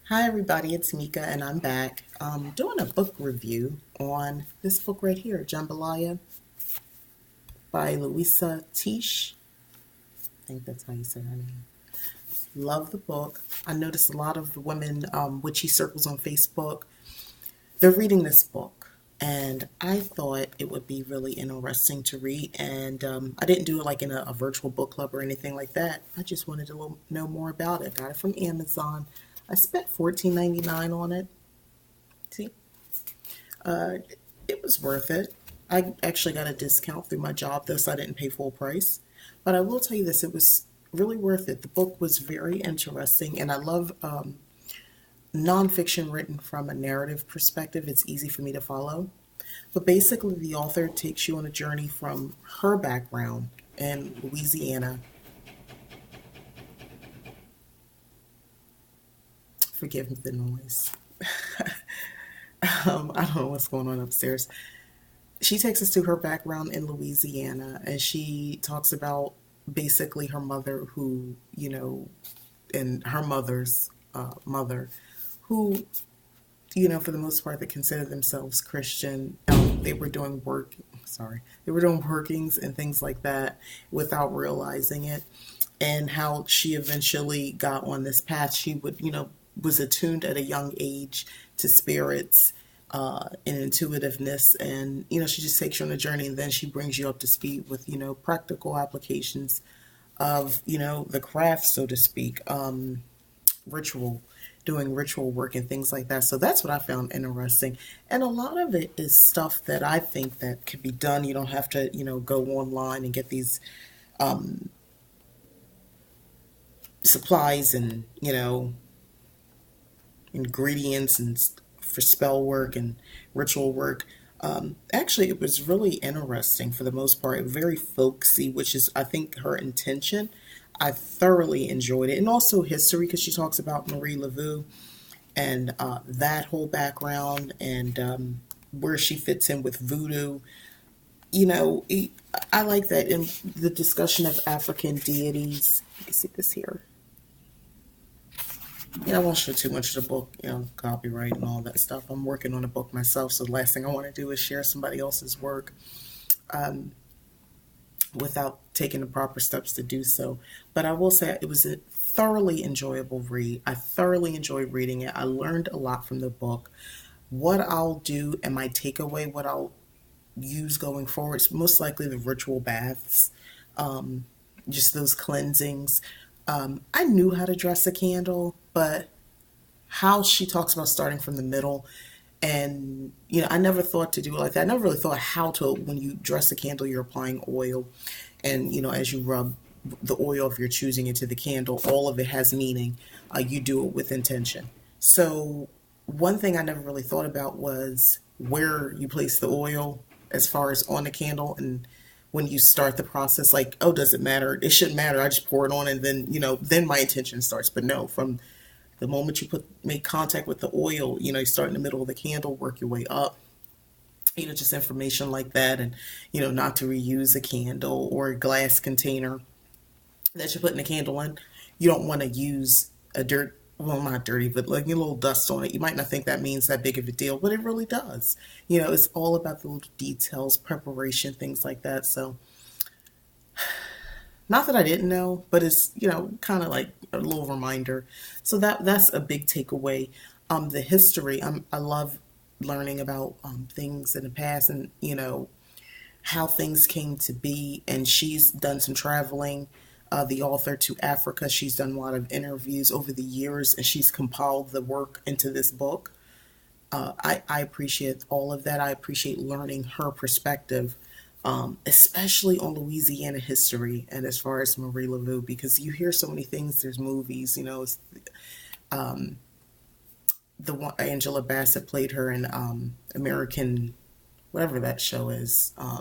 Hi everybody, it's Mika and I'm back doing a book review on this book right here, Jambalaya by Louisa Tish. I think that's how you say her name. Love the book. I noticed a lot of the women, witchy circles on Facebook, they're reading this book. And I thought it would be really interesting to read. And I didn't do it like in a virtual book club or anything like that. I just wanted to know more about it. Got it from Amazon. I spent $14.99 on it. See, Uh, it was worth it. I actually got a discount through my job, though, so I didn't pay full price. But I will tell you this, it was really worth it. The book was very interesting, and I love nonfiction written from a narrative perspective. It's easy for me to follow. But basically, the author takes you on a journey from her background in Louisiana. Forgive the noise. I don't know what's going on upstairs. She takes us to her background in Louisiana, and she talks about basically her mother, who, and her mother's mother, who, for the most part, they consider themselves Christian. They were doing they were doing workings and things like that without realizing it, and how she eventually got on this path. She was attuned at a young age to spirits and intuitiveness, and she just takes you on a journey, and then she brings you up to speed with practical applications of the craft, so to speak, ritual doing ritual work and things like that. So that's what I found interesting, and a lot of it is stuff that I think that could be done. You don't have to go online and get these supplies and ingredients and for spell work and ritual work. Actually, it was really interesting for the most part, very folksy, which is, I think, her intention. I thoroughly enjoyed it, and also history because she talks about Marie Laveau and that whole background and where she fits in with voodoo. I like that in the discussion of African deities. Let me see this here. I won't show too much of the book, copyright and all that stuff. I'm working on a book myself, so the last thing I want to do is share somebody else's work without taking the proper steps to do so. But I will say it was a thoroughly enjoyable read. I thoroughly enjoyed reading it. I learned a lot from the book. What I'll do and my takeaway, what I'll use going forward is most likely the ritual baths, just those cleansings. I knew how to dress a candle, but how she talks about starting from the middle, and I never thought to do it like that. I never really thought how to, when you dress a candle, you're applying oil, and as you rub the oil of your choosing into the candle, all of it has meaning. You do it with intention. So one thing I never really thought about was where you place the oil as far as on the candle, and when you start the process, like, oh, does it matter? It shouldn't matter. I just pour it on, and then then my intention starts. But no, from the moment you make contact with the oil, you start in the middle of the candle, work your way up. Just information like that, and not to reuse a candle or a glass container that you're putting the candle in. You don't want to use a dirt, well, not dirty, but like a little dust on it. You might not think that means that big of a deal, but it really does. It's all about the little details, preparation, things like that. So, not that I didn't know, but it's kind of like a little reminder. So that's a big takeaway. The history, I love learning about things in the past, and how things came to be. And she's done some traveling, the author, to Africa. She's done a lot of interviews over the years, and she's compiled the work into this book. I appreciate all of that. I appreciate learning her perspective, especially on Louisiana history and as far as Marie Laveau, because you hear so many things. There's movies, it's, the one Angela Bassett played her in American, whatever that show is. I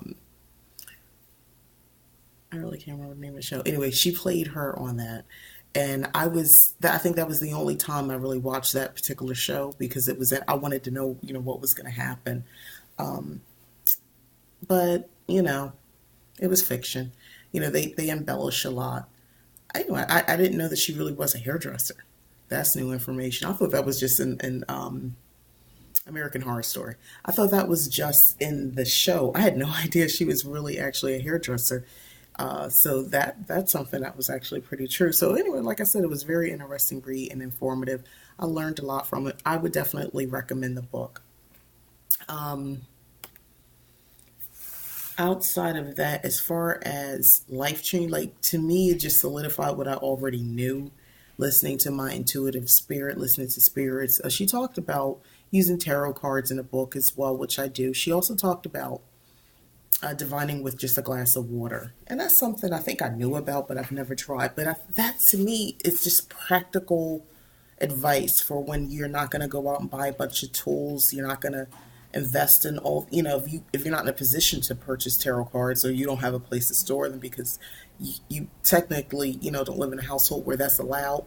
really can't remember the name of the show. Anyway, she played her on that. And I think that was the only time I really watched that particular show, because it was I wanted to know, what was going to happen. Um, but, it was fiction. They embellish a lot. I didn't know that she really was a hairdresser. That's new information. I thought that was just in American Horror Story. I thought that was just in the show. I had no idea she was really actually a hairdresser. So that's something that was actually pretty true. So anyway, like I said, it was very interesting read and informative. I learned a lot from it. I would definitely recommend the book. Um, Outside of that, as far as life change, like to me, it just solidified what I already knew. Listening to my intuitive spirit, listening to spirits. She talked about using tarot cards in the book as well, which I do. She also talked about divining with just a glass of water. And that's something I think I knew about, but I've never tried. But that to me is just practical advice for when you're not going to go out and buy a bunch of tools. You're not going to invest in all, if you're not in a position to purchase tarot cards or you don't have a place to store them because you technically, don't live in a household where that's allowed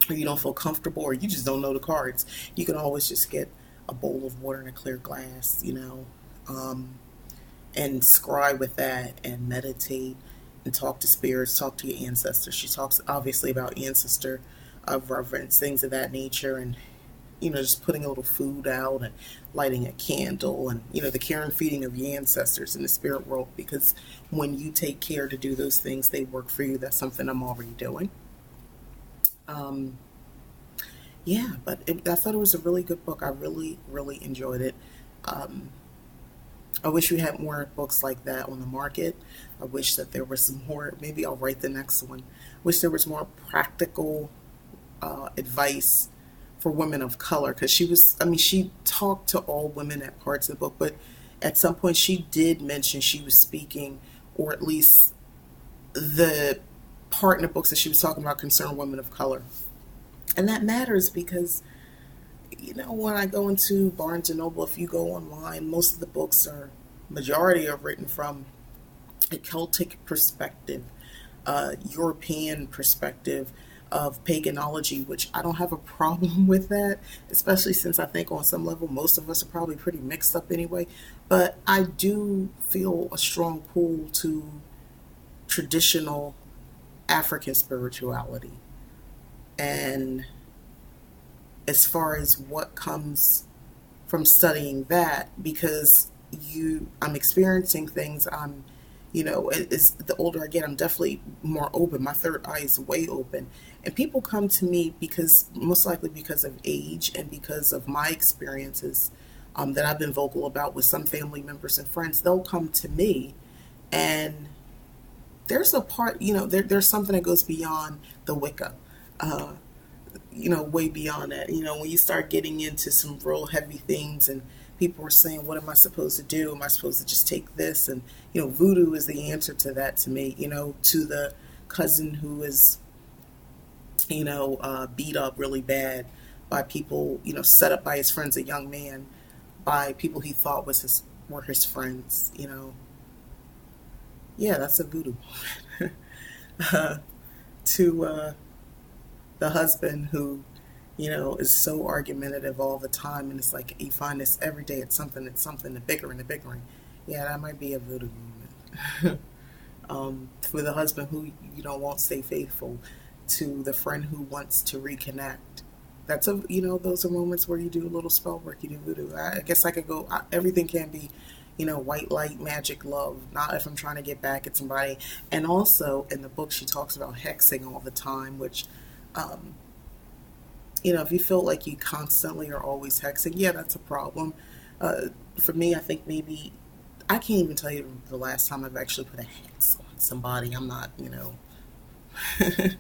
or you don't feel comfortable or you just don't know the cards. You can always just get a bowl of water in a clear glass, um, and scry with that and meditate and talk to spirits, talk to your ancestors. She talks obviously about ancestor of reverence, things of that nature, and just putting a little food out and lighting a candle and the care and feeding of your ancestors in the spirit world. Because when you take care to do those things, they work for you. That's something I'm already doing. Um, yeah, but I thought it was a really good book. I really, really enjoyed it. Um, I wish we had more books like that on the market. I wish that there was some more. Maybe I'll write the next one. Wish there was more practical advice for women of color because she talked to all women at parts of the book, but at some point she did mention she was speaking, or at least the part in the books that she was talking about concerned women of color. And that matters because when I go into Barnes and Noble, if you go online, most of the books majority are written from a Celtic perspective, European perspective of paganism, which I don't have a problem with that, especially since I think on some level most of us are probably pretty mixed up anyway. But I do feel a strong pull to traditional African spirituality. And as far as what comes from studying that, because I'm experiencing things. As the older I get, I'm definitely more open. My third eye is way open, and people come to me because most likely because of age and because of my experiences that I've been vocal about with some family members and friends. They'll come to me, and there's a part, there's something that goes beyond the Wicca. Uh, way beyond that. When you start getting into some real heavy things and people are saying, what am I supposed to do? Am I supposed to just take this? And, voodoo is the answer to that to me, to the cousin who is, beat up really bad by people, set up by his friends, a young man, by people he thought were his friends, Yeah, that's a voodoo moment. To the husband who, is so argumentative all the time, and it's like you find this every day. It's something, the bigger and the bickering. Yeah, that might be a voodoo moment. For the husband who won't stay faithful to the friend who wants to reconnect. That's those are moments where you do a little spell work, you do voodoo. I guess I could go. Everything can be, white light, magic, love. Not if I'm trying to get back at somebody. And also in the book, she talks about hexing all the time, which, um, if you feel like you constantly are always hexing, yeah, that's a problem. Uh, for me, I think maybe I can't even tell you the last time I've actually put a hex on somebody. I'm not, I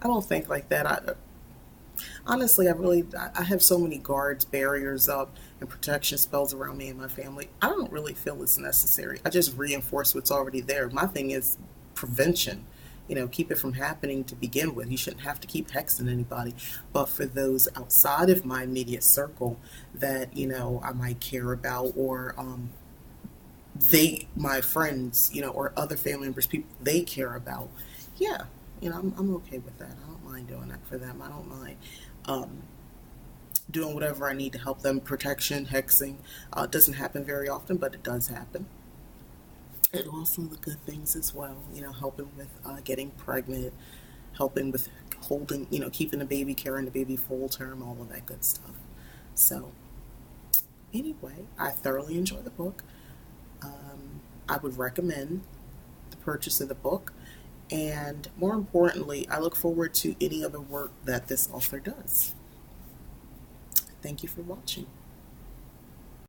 don't think like that. Honestly, I have so many guards, barriers up, and protection spells around me and my family. I don't really feel it's necessary. I just reinforce what's already there. My thing is prevention. Keep it from happening to begin with. You shouldn't have to keep hexing anybody. But for those outside of my immediate circle that, I might care about, or my friends, or other family members, people they care about, yeah, I'm okay with that. I don't mind doing that for them. I don't mind um, doing whatever I need to help them. Protection, hexing, doesn't happen very often, but it does happen. And also the good things as well, helping with getting pregnant, helping with holding, keeping the baby, carrying the baby full term, all of that good stuff. So, anyway, I thoroughly enjoy the book. I would recommend the purchase of the book. And more importantly, I look forward to any other work that this author does. Thank you for watching.